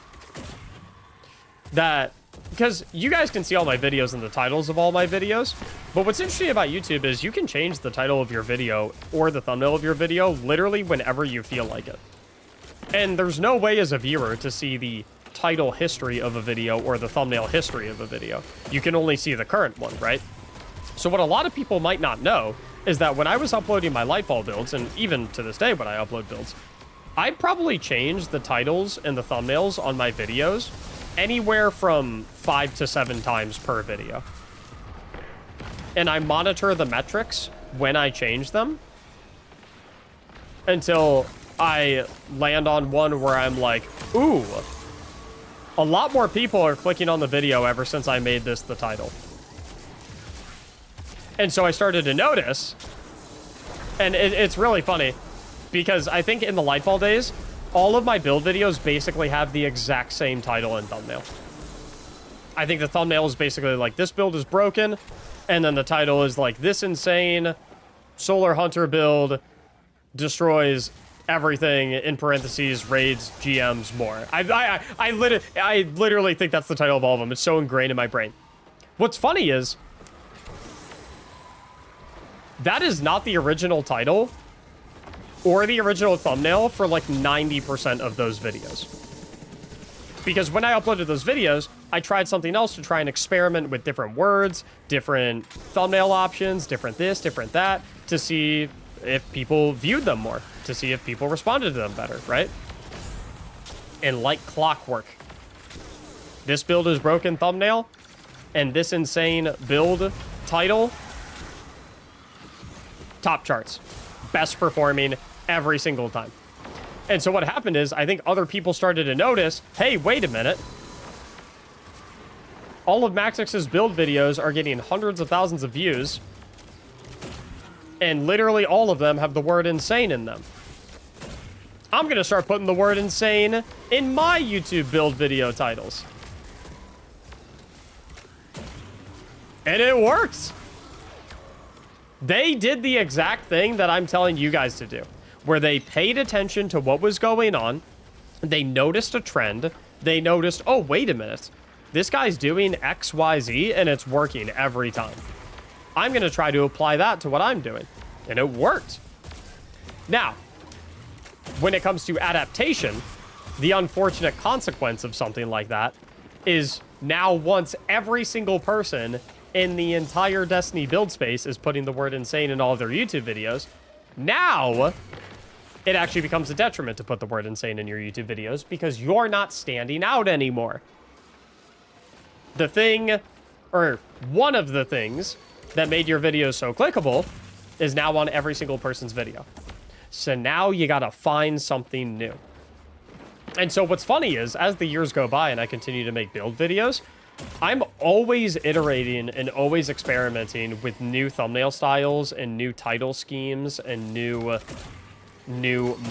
Speaker 1: that, because you guys can see all my videos and the titles of all my videos, but what's interesting about YouTube is you can change the title of your video or the thumbnail of your video literally whenever you feel like it. And there's no way as a viewer to see the title history of a video or the thumbnail history of a video. You can only see the current one, right? So what a lot of people might not know is that when I was uploading my Lightfall builds, and even to this day when I upload builds, I probably change the titles and the thumbnails on my videos anywhere from 5 to 7 times per video. And I monitor the metrics when I change them until I land on one where I'm like, ooh, a lot more people are clicking on the video ever since I made this the title. And so I started to notice, and it's really funny, because I think in the Lightfall days, all of my build videos basically have the exact same title and thumbnail. I think the thumbnail is basically like, this build is broken, and then the title is like, this insane Solar Hunter build destroys everything, in parentheses, raids, GMs, more. I literally think that's the title of all of them. It's so ingrained in my brain. What's funny is, that is not the original title or the original thumbnail for like 90% of those videos. Because when I uploaded those videos, I tried something else to try and experiment with different words, different thumbnail options, different this, different that, to see if people viewed them more, to see if people responded to them better, right? And like clockwork, this build is broken thumbnail and this insane build title, top charts, best performing every single time. And so what happened is, I think other people started to notice, hey, wait a minute. All of Mactics' build videos are getting hundreds of thousands of views, and literally all of them have the word insane in them. I'm gonna start putting the word insane in my YouTube build video titles. And it works. They did the exact thing that I'm telling you guys to do, where they paid attention to what was going on, they noticed a trend, They noticed, oh, wait a minute. This guy's doing X, Y, Z, and it's working every time. I'm going to try to apply that to what I'm doing. And it worked. Now, when it comes to adaptation, the unfortunate consequence of something like that is now once every single person in the entire Destiny build space is putting the word insane in all of their YouTube videos, now it actually becomes a detriment to put the word insane in your YouTube videos because you're not standing out anymore. The thing, or one of the things that made your videos so clickable is now on every single person's video. So now you gotta find something new. And so what's funny is, as the years go by and I continue to make build videos, I'm always iterating and always experimenting with new thumbnail styles and new title schemes and new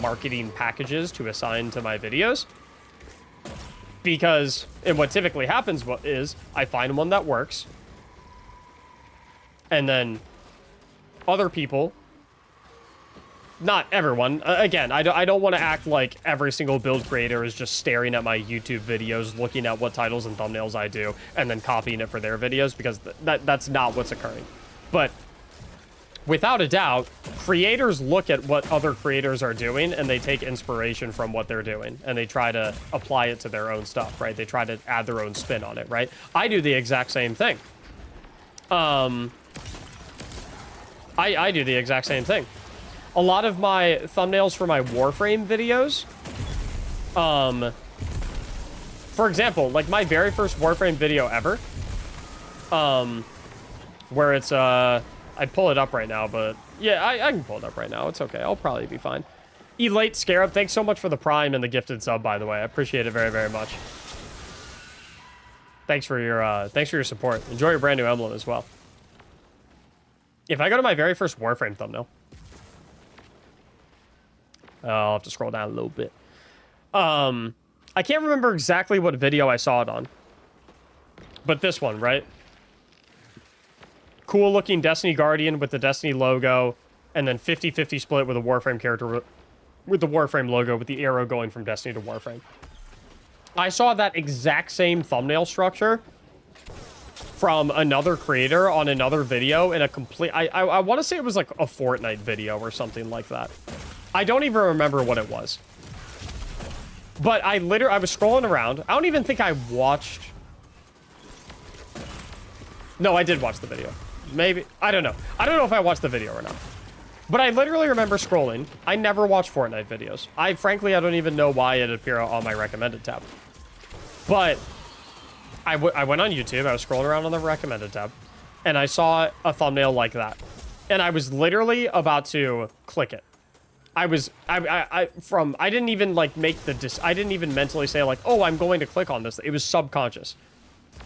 Speaker 1: marketing packages to assign to my videos. Because, and what typically happens is, I find one that works, and then other people, not everyone, again, I don't want to act like every single build creator is just staring at my YouTube videos, looking at what titles and thumbnails I do, and then copying it for their videos, because that's not what's occurring. But without a doubt, creators look at what other creators are doing, and they take inspiration from what they're doing, and they try to apply it to their own stuff, right? They try to add their own spin on it, right? I do the exact same thing. I do the exact same thing. A lot of my thumbnails for my Warframe videos, for example, like my very first Warframe video ever, where it's, I'd pull it up right now, but yeah, I can pull it up right now. It's okay. I'll probably be fine. Elate Scarab, thanks so much for the Prime and the gifted sub, by the way. I appreciate it very, very much. Thanks for your support. Enjoy your brand new emblem as well. If I go to my very first Warframe thumbnail, I'll have to scroll down a little bit. I can't remember exactly what video I saw it on, but this one, right? Cool looking Destiny Guardian with the Destiny logo, and then 50-50 split with a Warframe character with the Warframe logo with the arrow going from Destiny to Warframe. I saw that exact same thumbnail structure from another creator on another video in a complete... I want to say it was like a Fortnite video or something like that. I don't even remember what it was. But I was scrolling around. I don't even think I watched... No, I did watch the video. Maybe. I don't know. I don't know if I watched the video or not. But I literally remember scrolling. I never watch Fortnite videos. Frankly, I don't even know why it appeared on my recommended tab. But I went on YouTube. I was scrolling around on the recommended tab. And I saw a thumbnail like that. And I was literally about to click it. I didn't even like make the, I didn't even mentally say like, oh, I'm going to click on this. It was subconscious.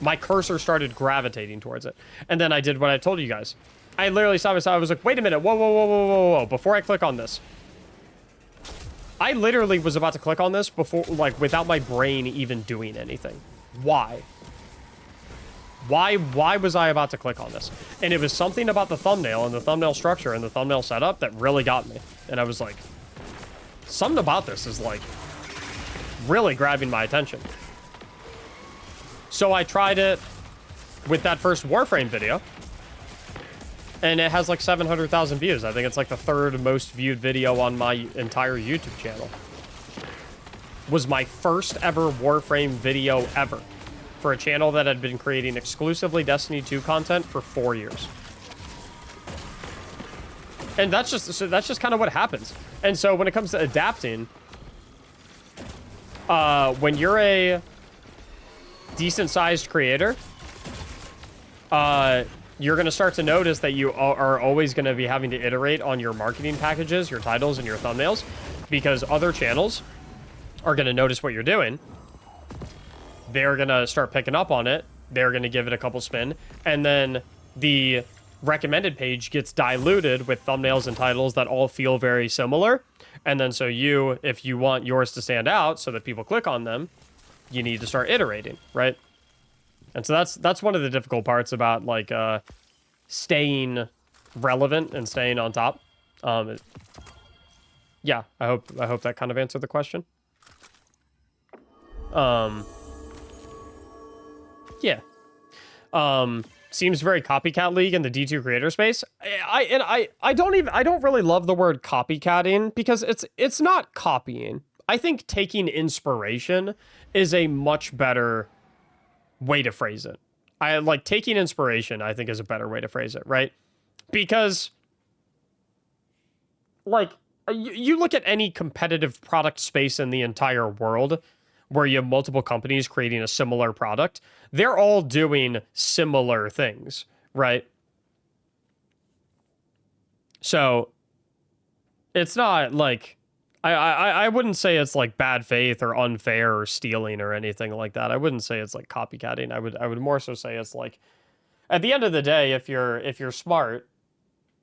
Speaker 1: My cursor started gravitating towards it. And then I did what I told you guys. I literally saw myself. I was like, wait a minute. Whoa, whoa, whoa, whoa, whoa, whoa. Before I click on this. I literally was about to click on this before, like, without my brain even doing anything. Why? Why was I about to click on this? And it was something about the thumbnail and the thumbnail structure and the thumbnail setup that really got me. And I was like, something about this is, like, really grabbing my attention. So I tried it with that first Warframe video. And it has like 700,000 views. I think it's like the third most viewed video on my entire YouTube channel. Was my first ever Warframe video ever. For a channel that had been creating exclusively Destiny 2 content for 4 years. And that's just kind of what happens. And so when it comes to adapting, when you're a decent-sized creator, you're going to start to notice that you are always going to be having to iterate on your marketing packages, your titles, and your thumbnails, because other channels are going to notice what you're doing. They're going to start picking up on it. They're going to give it a couple spin, and then the recommended page gets diluted with thumbnails and titles that all feel very similar. And then so if you want yours to stand out so that people click on them, you need to start iterating, right? And so that's one of the difficult parts about like staying relevant and staying on top. Yeah, I hope that kind of answered the question. Yeah. Seems very copycat league in the D2 creator space. I don't really love the word copycatting because it's not copying. I think taking inspiration is a much better way to phrase it. I like taking inspiration, I think, is a better way to phrase it, right? Because like you look at any competitive product space in the entire world where you have multiple companies creating a similar product, they're all doing similar things, right? So it's not like I wouldn't say it's like bad faith or unfair or stealing or anything like that. I wouldn't say it's like copycatting. I would more so say it's like at the end of the day, if you're smart,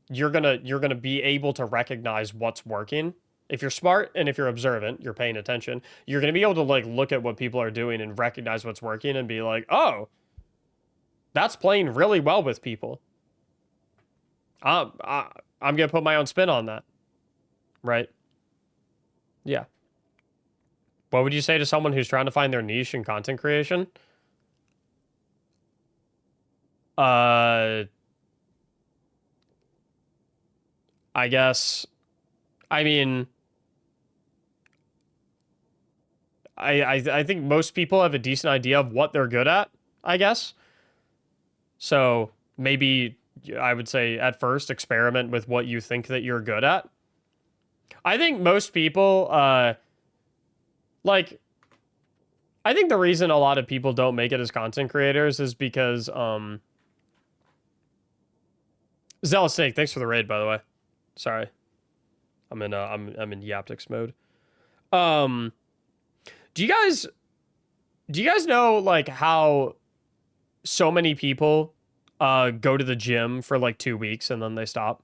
Speaker 1: you're gonna be able to recognize what's working. If you're smart and if you're observant, you're paying attention, you're gonna be able to like look at what people are doing and recognize what's working and be like, oh, that's playing really well with people. I'm gonna put my own spin on that, right? Yeah. What would you say to someone who's trying to find their niche in content creation? I guess, I mean, I think most people have a decent idea of what they're good at, I guess. So maybe I would say at first experiment with what you think that you're good at. I think most people, like, I think the reason a lot of people don't make it as content creators is because, Zealous Snake, thanks for the raid, by the way. Sorry. I'm in Yaptics mode. Do you guys know like how so many people go to the gym for like 2 weeks and then they stop?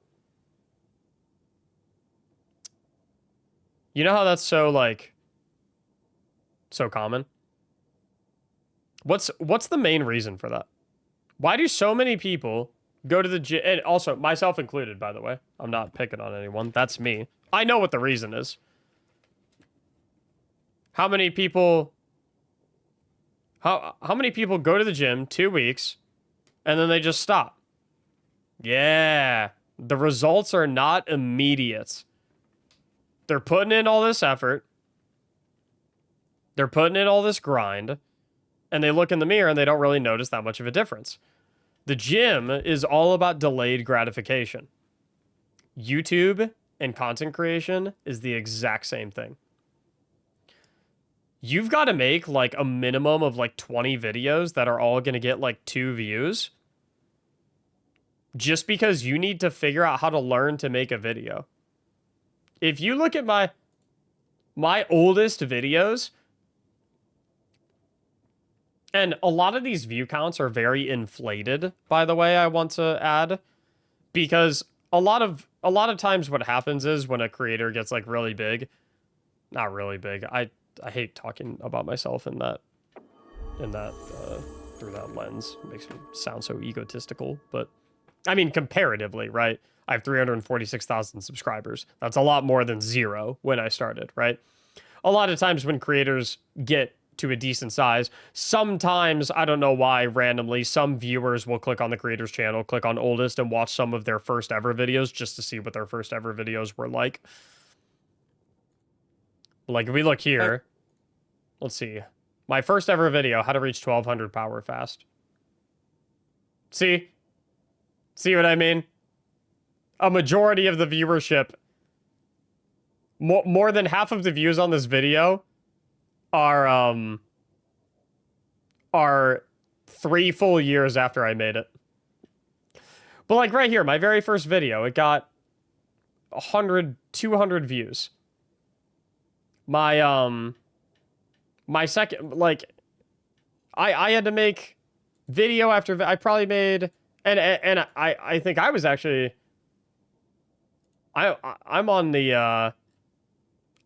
Speaker 1: You know how that's so like so common? What's the main reason for that? Why do so many people go to the gym, and also myself included, by the way. I'm not picking on anyone. That's me. I know what the reason is. How many people how many people go to the gym 2 weeks and then they just stop? Yeah. The results are not immediate. They're putting in all this effort. They're putting in all this grind. And they look in the mirror and they don't really notice that much of a difference. The gym is all about delayed gratification. YouTube and content creation is the exact same thing. You've got to make like a minimum of like 20 videos that are all going to get like 2 views. Just because you need to figure out how to learn to make a video. If you look at my oldest videos, and a lot of these view counts are very inflated, by the way, I want to add, because a lot of times what happens is when a creator gets like really big, not really big. I hate talking about myself in that through that lens. It makes me sound so egotistical, but I mean comparatively, right? I have 346,000 subscribers. That's a lot more than 0 when I started, right? A lot of times when creators get to a decent size, sometimes, I don't know why, randomly, some viewers will click on the creator's channel, click on oldest, and watch some of their first ever videos just to see what their first ever videos were like. Like, if we look here, let's see. My first ever video, how to reach 1200 power fast. See? See what I mean? A majority of the viewership, more than half of the views on this video are 3 full years after I made it. But like right here, my very first video, it got 100, 200 views. My second, like, I had to make video after I probably made, and I think I was actually, I'm on the,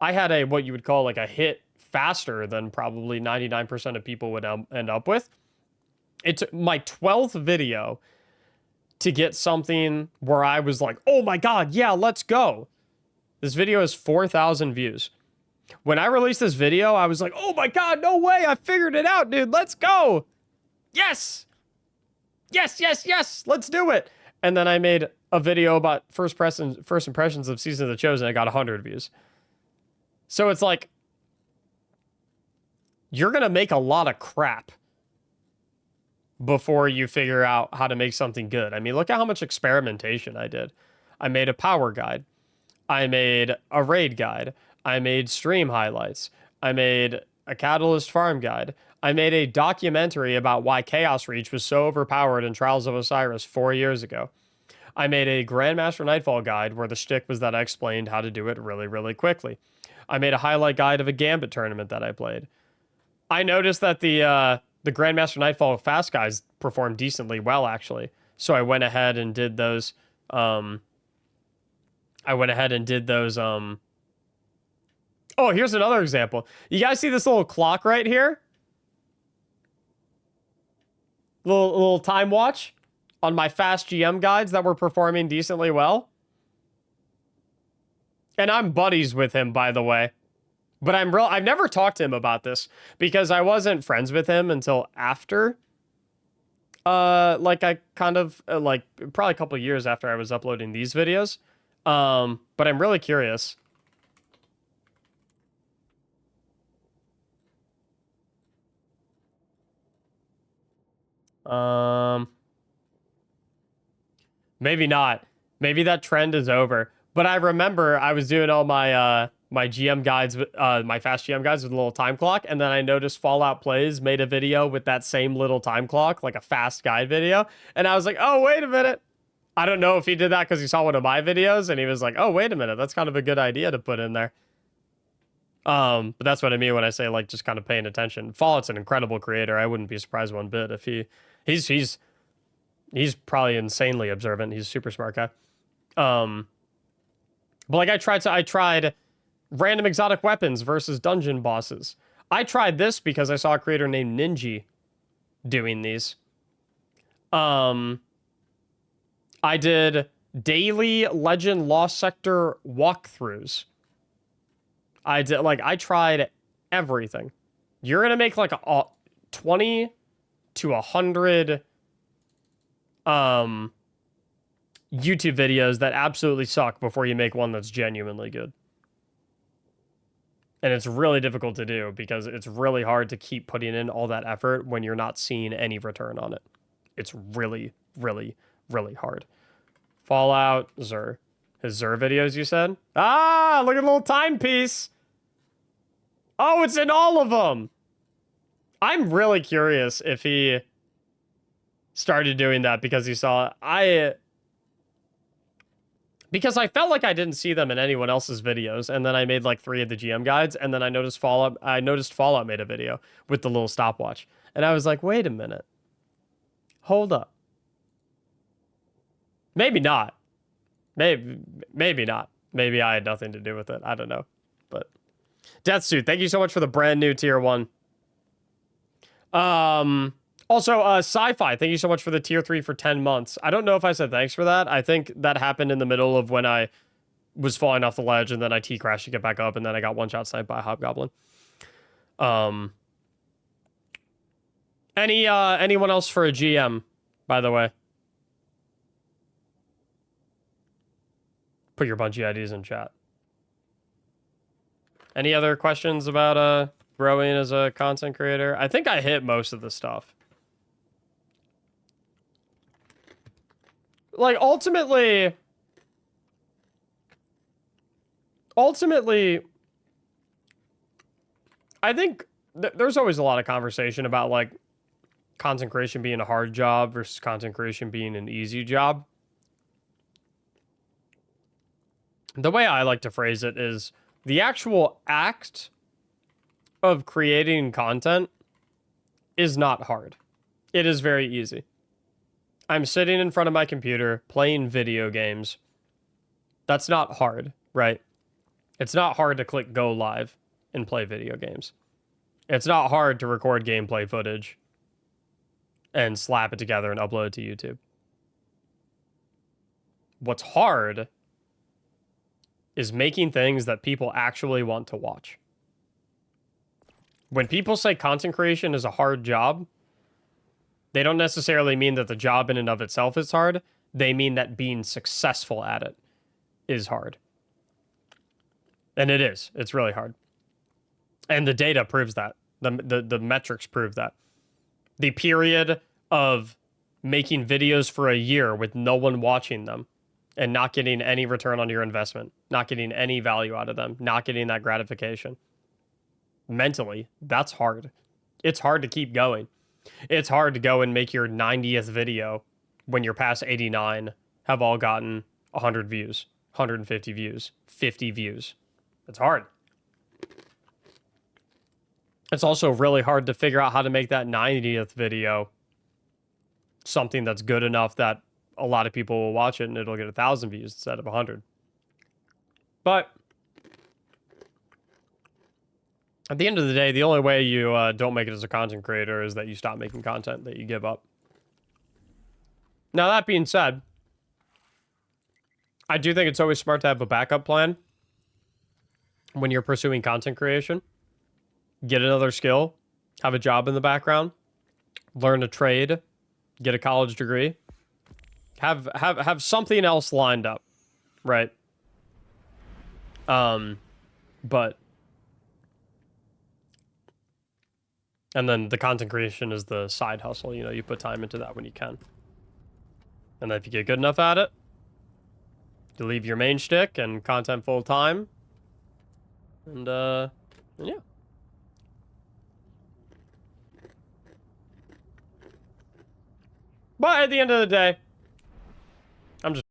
Speaker 1: I had a, what you would call like a hit faster than probably 99% of people would end up with. It took my 12th video to get something where I was like, oh my God, yeah, let's go. This video has 4,000 views. When I released this video, I was like, oh my God, no way. I figured it out, dude. Let's go. Yes. Yes, yes, yes. Let's do it. And then I made a video about first impressions of Season of the Chosen. I got 100 views. So it's like, you're going to make a lot of crap before you figure out how to make something good. I mean, look at how much experimentation I did. I made a power guide. I made a raid guide. I made stream highlights. I made a Catalyst farm guide. I made a documentary about why Chaos Reach was so overpowered in Trials of Osiris 4 years ago. I made a Grandmaster Nightfall guide where the shtick was that I explained how to do it really, really quickly. I made a highlight guide of a Gambit tournament that I played. I noticed that the Grandmaster Nightfall fast guys performed decently well, actually. So I went ahead and did those. Oh, here's another example. You guys see this little clock right here? Little time watch on my fast GM guides that were performing decently well. And I'm buddies with him, by the way. But I've never talked to him about this because I wasn't friends with him until after. Like I kind of like probably a couple of years after I was uploading these videos. But I'm really curious. Maybe not. Maybe that trend is over. But I remember I was doing all my my GM guides, my fast GM guides with a little time clock, and then I noticed Fallout Plays made a video with that same little time clock, like a fast guide video, and I was like, oh, wait a minute. I don't know if he did that because he saw one of my videos, and he was like, oh, wait a minute, that's kind of a good idea to put in there. But that's what I mean when I say, like, just kind of paying attention. Fallout's an incredible creator. I wouldn't be surprised one bit if he's probably insanely observant. He's a super smart guy. But like I tried random exotic weapons versus dungeon bosses. I tried this because I saw a creator named Ninji doing these. I did daily Legend Lost Sector walkthroughs. I tried everything. You're going to make like a 20 to 100 YouTube videos that absolutely suck before you make one that's genuinely good. And it's really difficult to do because it's really hard to keep putting in all that effort when you're not seeing any return on it. It's really, really, really hard. Fallout, Xur. His Xur videos, you said? Ah, look at the little timepiece. Oh, it's in all of them. I'm really curious if he started doing that because he saw because I felt like I didn't see them in anyone else's videos, and then I made like 3 of the GM guides, and then I noticed Fallout made a video with the little stopwatch. And I was like, wait a minute. Hold up. Maybe not. Maybe not. Maybe I had nothing to do with it. I don't know. But Deathsuit, thank you so much for the brand new tier 1. Also, Sci-Fi, thank you so much for the tier 3 for 10 months. I don't know if I said thanks for that. I think that happened in the middle of when I was falling off the ledge, and then I T-crashed to get back up, and then I got one-shot sniped by a Hobgoblin. Anyone else for a GM, by the way? Put your Bungie IDs in chat. Any other questions about growing as a content creator? I think I hit most of the stuff. Like, ultimately, I think there's always a lot of conversation about, like, content creation being a hard job versus content creation being an easy job. The way I like to phrase it is the actual act of creating content is not hard. It is very easy. I'm sitting in front of my computer playing video games. That's not hard, right? It's not hard to click go live and play video games. It's not hard to record gameplay footage and slap it together and upload it to YouTube. What's hard is making things that people actually want to watch. When people say content creation is a hard job, they don't necessarily mean that the job in and of itself is hard. They mean that being successful at it is hard. And it is. It's really hard. And the data proves that. The metrics prove that. The period of making videos for a year with no one watching them and not getting any return on your investment, not getting any value out of them, not getting that gratification. Mentally, that's hard. It's hard to keep going. It's hard to go and make your 90th video when you're past 89 have all gotten 100 views, 150 views, 50 views. It's hard. It's also really hard to figure out how to make that 90th video something that's good enough that a lot of people will watch it and it'll get 1,000 views instead of 100. But at the end of the day, the only way you don't make it as a content creator is that you stop making content, that you give up. Now, that being said, I do think it's always smart to have a backup plan when you're pursuing content creation. Get another skill, have a job in the background, learn a trade, get a college degree, have something else lined up, right? But and then the content creation is the side hustle. You know, you put time into that when you can. And then if you get good enough at it, you leave your main shtick and content full time. And yeah. But at the end of the day, I'm just